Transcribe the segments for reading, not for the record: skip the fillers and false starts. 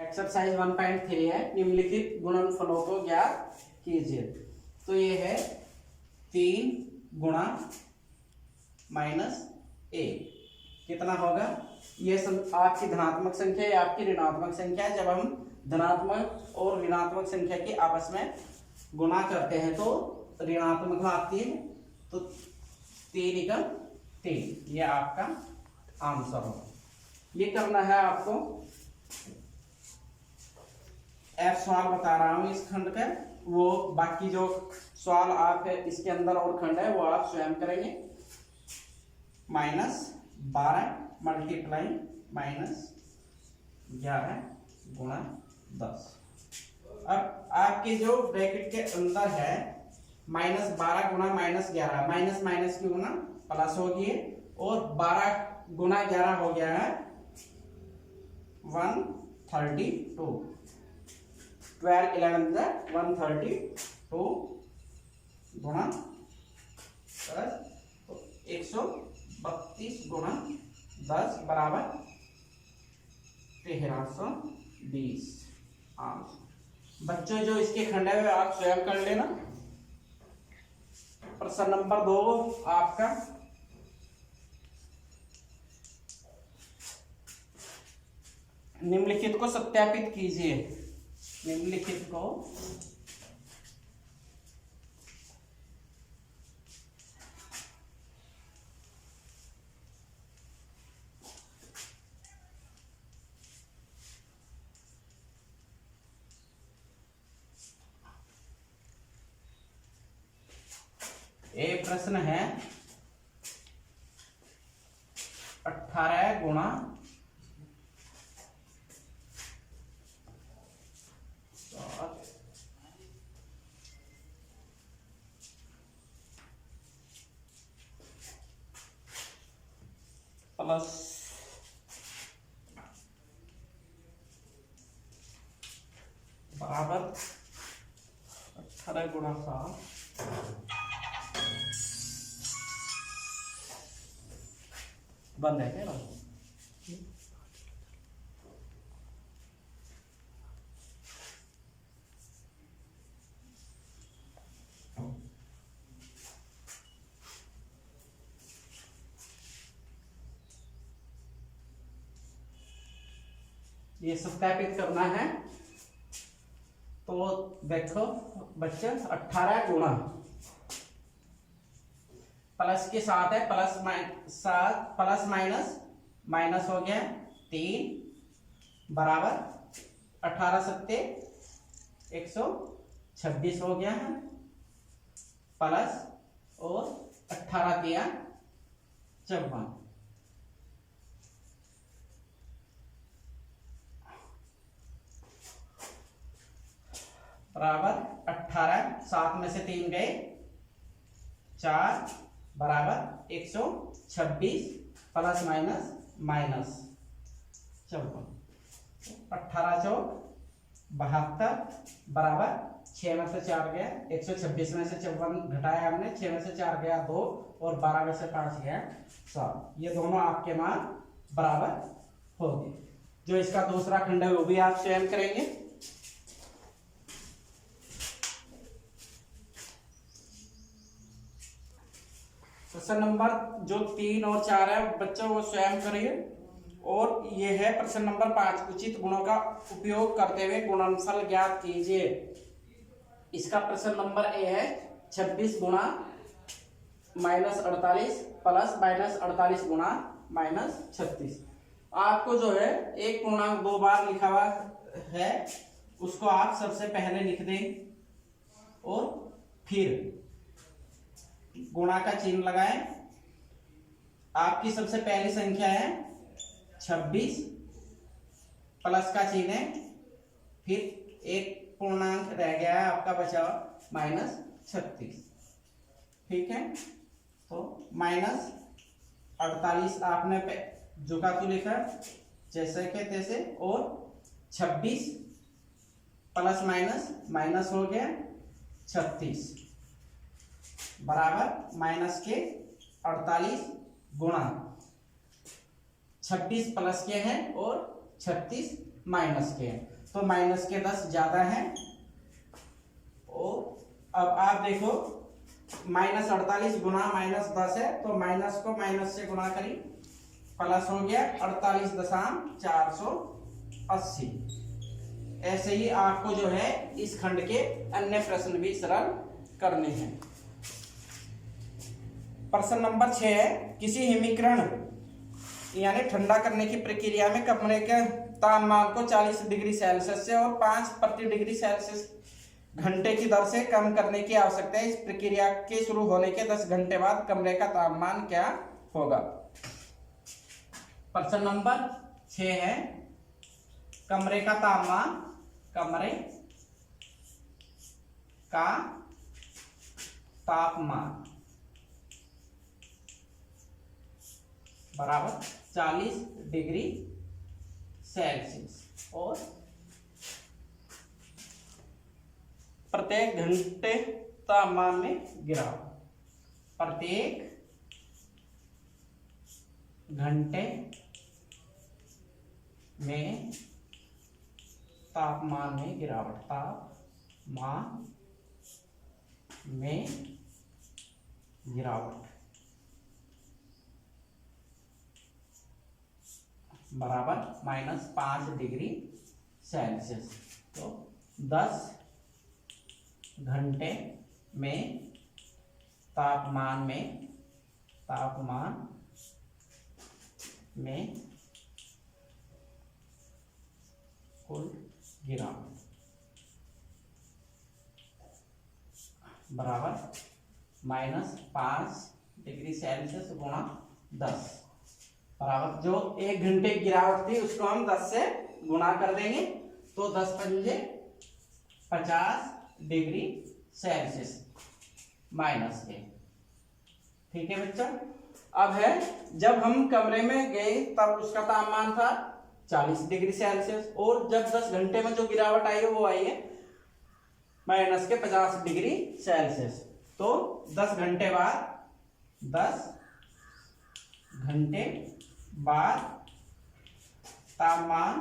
Exercise 1.3 है, निम्नलिखित गुणनफलों को ज्ञात कीजिए। तो ये है 3 गुणा -1 कितना होगा। ये आपकी धनात्मक संख्या या आपकी ऋणात्मक संख्या है। जब हम धनात्मक और ऋणात्मक संख्या की आपस में गुणा करते हैं तो ऋणात्मक आती है। तो 3 × 3 ये आपका आंसर हो। ये करना है आपको। F सवाल बता रहा हूं इस खंड का, वो बाकी जो सवाल आप इसके अंदर और खंड है वो आप स्वयं करेंगे। -12 मल्टीप्लाई -11 गुणा 10। अब आपके जो ब्रैकेट के अंदर है -12 गुणा -11, माइनस माइनस की गुणा प्लस होगी और 12 गुणा 11 हो गया है 132। 12 11 132 गुणा 132 गुणा 10 बराबर 1320। बच्चों जो इसके खंड है वे आप स्वयं कर लेना। प्रश्न नंबर 2 आपका निम्नलिखित को सत्यापित कीजिए। निम्नलिखित को एक प्रश्न है 18 गुणा प्लस बराबर 18 गुणा 7 बंद है क्या? ये सत्यापित करना है। तो देखो बच्चे 18 गुणा प्लस के साथ है प्लस माइनस माइनस हो गया 3 बराबर 18 सत्ते 126 हो गया है प्लस और 18 दिया 54 बराबर 18 7 में से 3 गए 4 बराबर 126 प्लस माइनस माइनस 54 18 चौक 72 बराबर 6 में से 4 गया 126 में से 54 घटाया हमने 6 में से 4 गया 2 और 12 में से 5 गया 7। ये दोनों आपके मान बराबर होंगे। जो इसका दूसरा खंड है वो भी आप स्वयं करेंगे। प्रश्न नंबर जो 3 और 4 है बच्चों वो स्वयं करिए। और ये है प्रश्न नंबर 5, उचित गुणों का उपयोग करते हुए गुणनफल ज्ञात कीजिए। इसका प्रश्न नंबर ए है 26 गुणा -48 प्लस -48 गुणा -36। आपको जो है एक पूर्णांक 2 बार लिखा हुआ है उसको आप सबसे पहले लिख दें और फिर गुणा का चिन्ह लगाएं। आपकी सबसे पहली संख्या है 26 प्लस का चिन्ह है, फिर एक पूर्णांक रह गया है आपका बचा -36। ठीक है, तो -48 आपने झुका तो लिखा जैसे के तैसे और 26 प्लस माइनस माइनस हो गया 36 बराबर माइनस के 48 गुणा 26 प्लस के हैं और 36 माइनस के हैं। तो माइनस के 10 ज्यादा है। और अब आप देखो -48 गुना -10 है, तो माइनस को माइनस से गुना करी, प्लस हो गया 48,480। ऐसे ही आपको जो है इस खंड के अन्य प्रश्न भी सरल करने हैं। प्रश्न नंबर 6 है, किसी हिमीकरण यानी ठंडा करने की प्रक्रिया में कमरे के तापमान को 40 डिग्री सेल्सियस से और 5 प्रति डिग्री सेल्सियस घंटे की दर से कम करने की आवश्यकता है। इस प्रक्रिया के शुरू होने के 10 घंटे बाद कमरे का तापमान क्या होगा। प्रश्न नंबर 6 है, कमरे का तापमान, कमरे का तापमान बराबर 40 डिग्री सेल्सियस और प्रत्येक घंटे तापमान में गिरावट, प्रत्येक घंटे में तापमान में गिरावट, तापमान में गिरावट बराबर -5 डिग्री सेल्सियस। तो 10 घंटे में तापमान में कुल गिरावट बराबर -5 डिग्री सेल्सियस गुणा 10 बराबर, जो 1 घंटे की गिरावट थी उसको हम 10 से गुणा कर देंगे, तो 10 पंजे 50 डिग्री सेल्सियस माइनस के। ठीक है बच्चों। अब है, जब हम कमरे में गए तब उसका तापमान था 40 डिग्री सेल्सियस और जब 10 घंटे में जो गिरावट आई है वो आई है माइनस के 50 डिग्री सेल्सियस। तो 10 घंटे बाद तापमान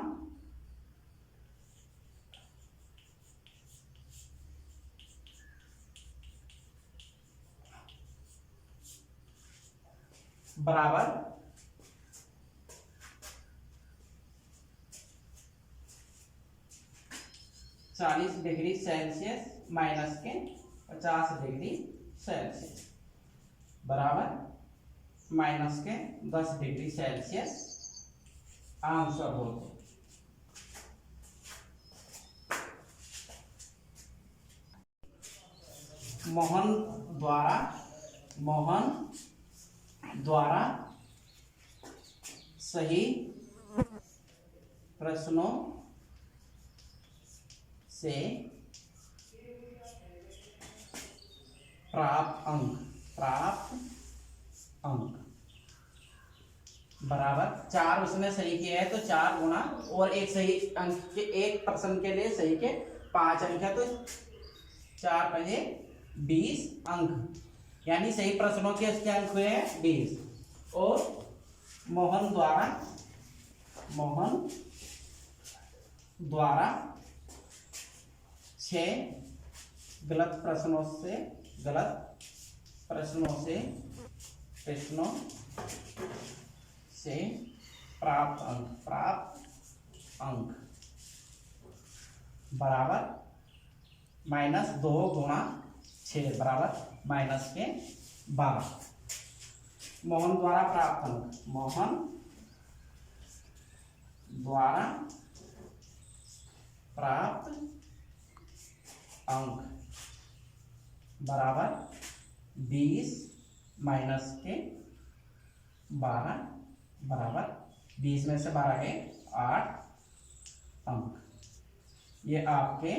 बराबर 40 डिग्री सेल्सियस माइनस के 50 डिग्री सेल्सियस बराबर माइनस के 10 डिग्री सेल्सियस आंसर होते। मोहन द्वारा सही प्रश्नों से प्राप्त अंक बराबर 4 उसने सही किया है तो 4 गुना और एक सही अंक के, एक प्रश्न के लिए सही के 5 अंक है, तो 4 पंजे 20 अंक, यानी सही प्रश्नों के उसके अंक हुए हैं 20। और मोहन द्वारा 6 गलत प्रश्नों से प्राप्त अंक बराबर -2 गुणा 6 बराबर माइनस के 12। मोहन द्वारा प्राप्त अंक, मोहन द्वारा प्राप्त अंक बराबर 20 माइनस के 12 बराबर 20 में से 12 के 8 अंक। ये आपके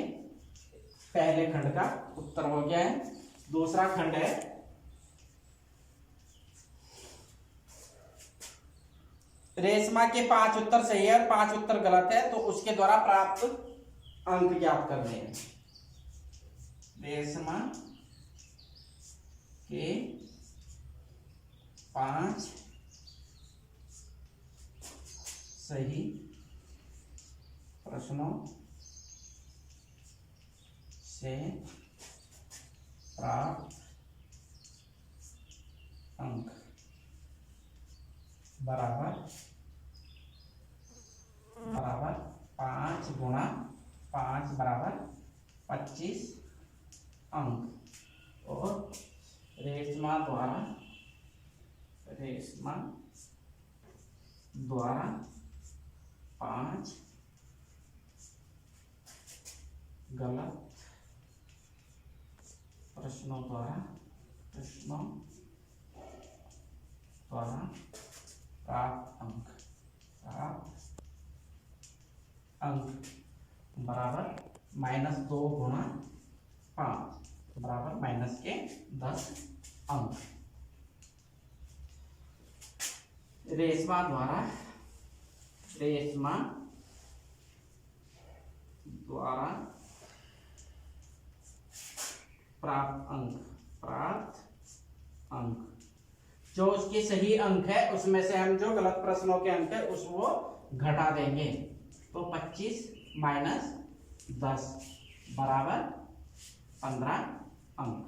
पहले खंड का उत्तर हो गया है। दूसरा खंड है, रेशमा के 5 उत्तर सही है और 5 उत्तर गलत है, तो उसके द्वारा प्राप्त अंक ज्ञात करने हैं। रेशमा के 5 सही प्रश्नों से प्राप्त अंक बराबर 5 गुणा 5 बराबर 25 अंक और रेशमा द्वारा 5 गलत प्रश्नों द्वारा प्राप्त अंक बराबर -2 गुणा 5 बराबर -10 अंक। रेशमा द्वारा प्राप्त अंक जो उसके सही अंक है उसमें से हम जो गलत प्रश्नों के अंक है उस वो घटा देंगे। तो 25 - 10 बराबर 15 अंक।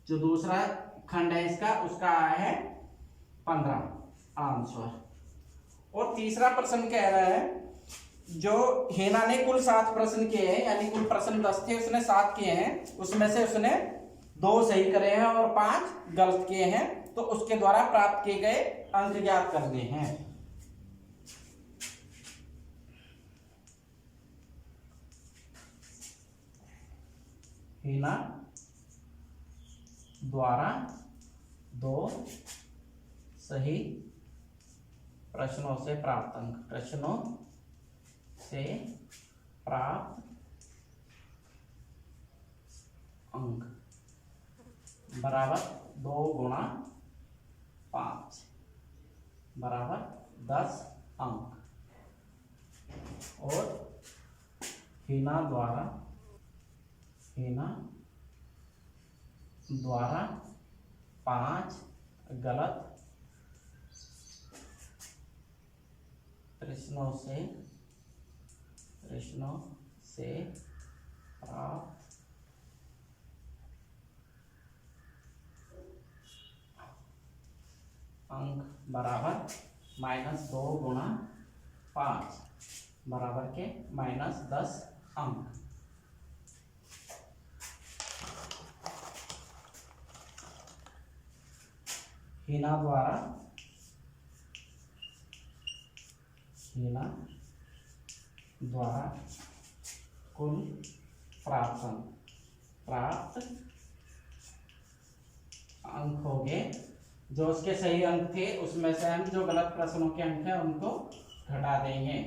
जो दूसरा खंड है इसका उसका आया है 15 आंसर। और तीसरा प्रश्न कह रहा है जो हेना ने कुल 7 प्रश्न किए हैं, यानी कुल प्रश्न 10 थे, उसने 7 किए हैं, उसमें से उसने 2 सही करे हैं और 5 गलत किए हैं। तो उसके द्वारा प्राप्त किए गए अंक ज्ञात करने हैं। हेना द्वारा 2 सही प्रश्नों से प्राप्त अंक बराबर 2 गुणा 5 बराबर 10 अंक। और हेना द्वारा 5 गलत प्रश्नों से प्राप्त अंक बराबर -2 गुणा 5 बराबर के -10 अंक। हेना द्वारा कुल प्राप्त अंक हो गए। जो उसके सही अंक थे उसमें से हम जो गलत प्रश्नों के अंक हैं उनको घटा देंगे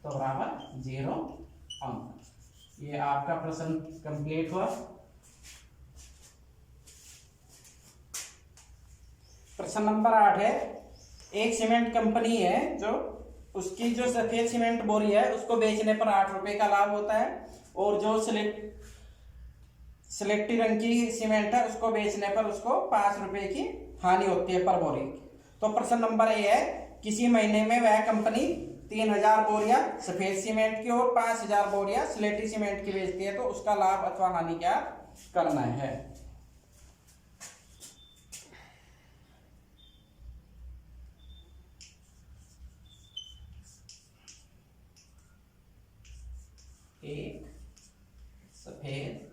तो बराबर 0 अंक। ये आपका प्रश्न कंप्लीट हुआ। प्रश्न नंबर 8 है, एक सीमेंट कंपनी है जो उसकी जो सफेद सीमेंट बोरी है उसको बेचने पर 8 रुपए का लाभ होता है और जो स्लेटी रंग की सीमेंट है उसको बेचने पर उसको 5 रुपए की हानि होती है पर बोरी। तो प्रश्न नंबर ए है, किसी महीने में वह कंपनी 3000 बोरियां सफेद सीमेंट की और 5000 बोरियां स्लेटी सीमेंट की बेचती है, तो उसका लाभ अथवा हानि क्या करना है। एक सफेद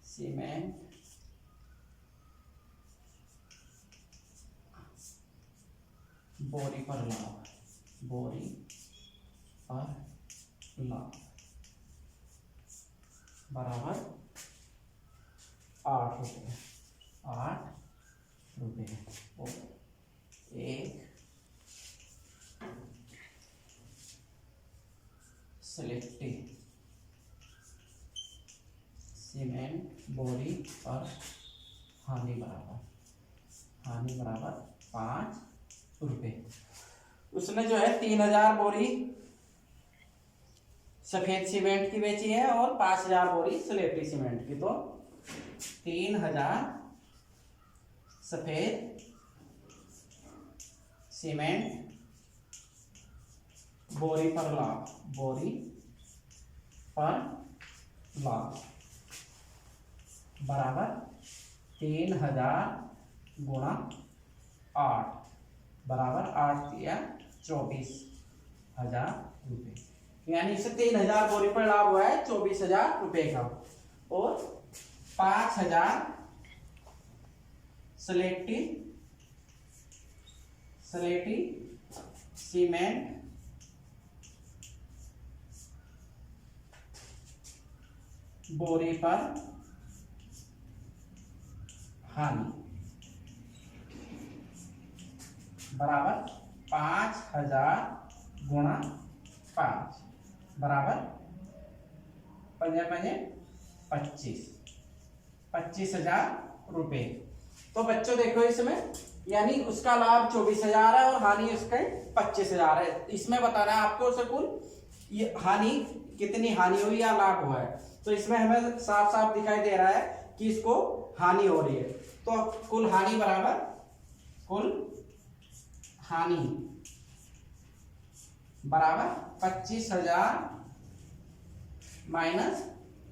सीमेंट बोरी पर लाभ बराबर 8 रुपये और एक स्लेटी सीमेंट बोरी पर हानि बराबर 5 रुपये। उसने जो है 3000 बोरी सफेद सीमेंट की बेची है और 5000 बोरी स्लेटी सीमेंट की। तो 3000 सफेद सीमेंट बोरी पर लाभ पर लाख बराबर 3000 गुणा 8 बराबर 8 या 24,000 रुपये। यानी इससे 3000 बोरी पर लाभ हुआ है 24,000 रुपये का। और 5,000 स्लेटी सीमेंट बोरी पर हानि बराबर 5,000 गुणा 5 बराबर 25,000 रुपये। तो बच्चों देखो इसमें, यानी उसका लाभ 24,000 है और हानि उसके 25,000 है। इसमें बताना है आपको उसे कुल ये हानि कितनी हानि हुई या लाभ हुआ है। तो इसमें हमें साफ साफ दिखाई दे रहा है कि इसको हानि हो रही है। तो कुल हानि बराबर कुल हानि बराबर 25,000 माइनस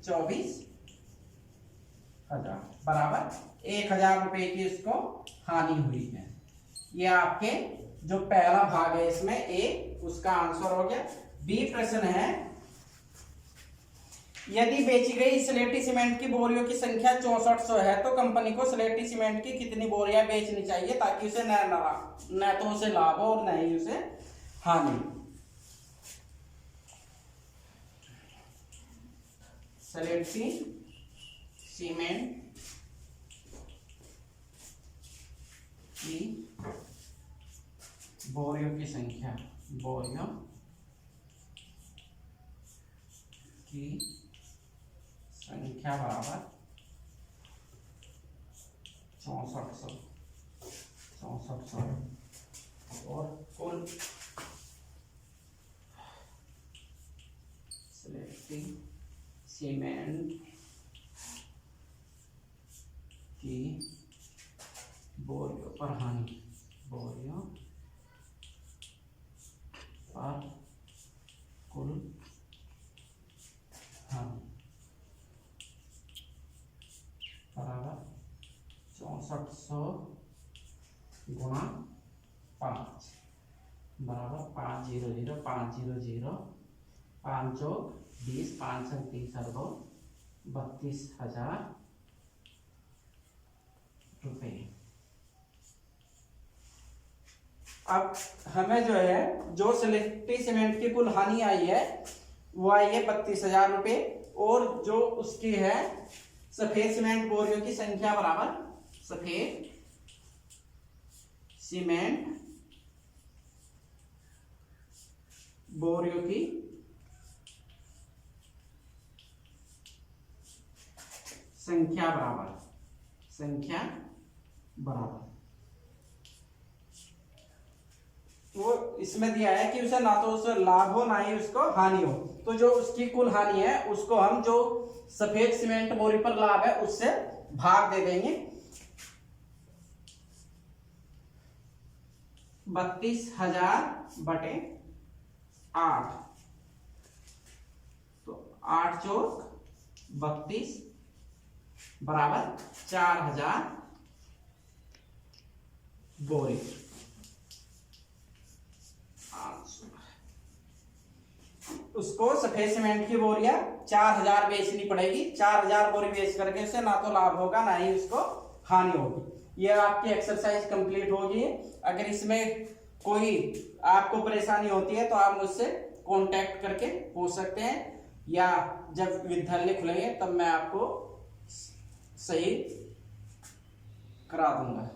24,000 बराबर 1,000 रुपए की इसको हानि हुई है। ये आपके जो पहला भाग है इसमें ए उसका आंसर हो गया। बी प्रश्न है, यदि बेची गई स्लेटी सीमेंट की बोरियों की संख्या 6400 है तो कंपनी को स्लेटी सीमेंट की कितनी बोरियां बेचनी चाहिए ताकि उसे न तो उसे लाभ हो और न ही उसे हानि। स्लेटी सीमेंट की बोरियों की संख्या बराबर 6400 और कुल स्लेटी सीमेंट की बोरियों पर हानि पर कुल हानि बराबर 6400 गुणा 5 बराबर 500 500 5 चौक 20 5 30 2 32,000 रुपये। अब हमें जो है जो स्लेटी सीमेंट की कुल हानि आई है वो आई है 32,000 रुपये और जो उसकी है सफेद सीमेंट बोरियों की संख्या बराबर सफेद सीमेंट बोरियों की संख्या बराबर वो इसमें दिया है कि उसे ना तो उसे लाभ हो ना ही उसको हानि हो। तो जो उसकी कुल हानि है उसको हम जो सफेद सीमेंट बोरी पर लाभ है उससे भाग दे देंगे। 32,000 बटे 8 तो 8 चौक 32 बराबर 4,000 बोरी। उसको सफेद सीमेंट की बोरियां 4,000 बेचनी पड़ेगी। 4,000 बोरी बेच करके उसे ना तो लाभ होगा ना ही उसको हानि होगी। ये आपकी एक्सरसाइज कंप्लीट होगी। अगर इसमें कोई आपको परेशानी होती है तो आप मुझसे कांटेक्ट करके पूछ सकते हैं या जब विद्यालय खुलेंगे तब मैं आपको सही करा दूंगा।